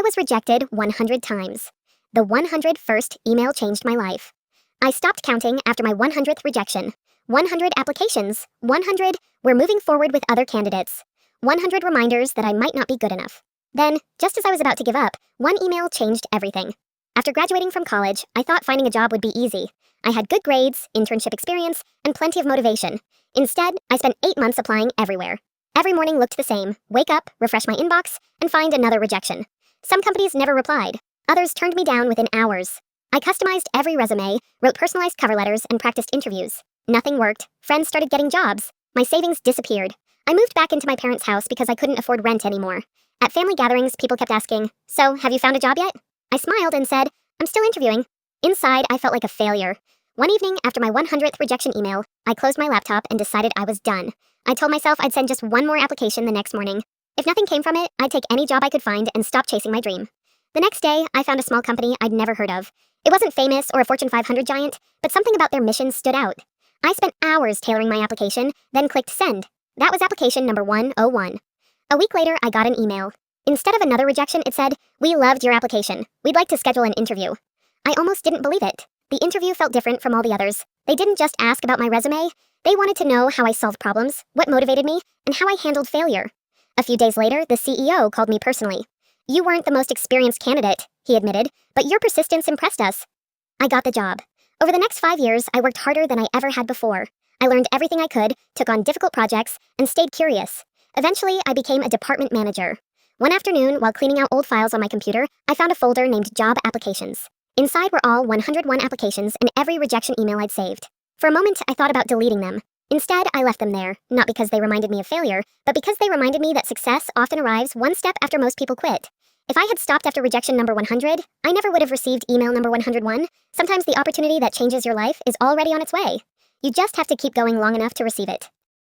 was rejected 100 times. The 101st email changed my life. I stopped counting after my 100th rejection. 100 applications. 100, we're moving forward with other candidates. 100 reminders that I might not be good enough. Then, just as I was about to give up, one email changed everything. After graduating from college, I thought finding a job would be easy. I had good grades, internship experience, and plenty of motivation. Instead, I spent 8 months applying everywhere. Every morning looked the same: wake up, refresh my inbox, and find another rejection. Some companies never replied. Others turned me down within hours. I customized every resume, wrote personalized cover letters, and practiced interviews. Nothing worked. Friends started getting jobs. My savings disappeared. I moved back into my parents' house because I couldn't afford rent anymore. At family gatherings, people kept asking, "So, have you found a job yet?" I smiled and said, "I'm still interviewing." Inside, I felt like a failure. One evening, after my 100th rejection email, I closed my laptop and decided I was done. I told myself I'd send just one more application the next morning. If nothing came from it, I'd take any job I could find and stop chasing my dream. The next day, I found a small company I'd never heard of. It wasn't famous or a Fortune 500 giant, but something about their mission stood out. I spent hours tailoring my application, then clicked send. That was application number 101. A week later, I got an email. Instead of another rejection, it said, "We loved your application. We'd like to schedule an interview." I almost didn't believe it. The interview felt different from all the others. They didn't just ask about my resume. They wanted to know how I solved problems, what motivated me, and how I handled failure. A few days later, the CEO called me personally. "You weren't the most experienced candidate," he admitted, "but your persistence impressed us." I got the job. Over the next 5 years, I worked harder than I ever had before. I learned everything I could, took on difficult projects, and stayed curious. Eventually, I became a department manager. One afternoon, while cleaning out old files on my computer, I found a folder named Job Applications. Inside were all 101 applications and every rejection email I'd saved. For a moment, I thought about deleting them. Instead, I left them there, not because they reminded me of failure, but because they reminded me that success often arrives one step after most people quit. If I had stopped after rejection number 100, I never would have received email number 101. Sometimes the opportunity that changes your life is already on its way. You just have to keep going long enough to receive it.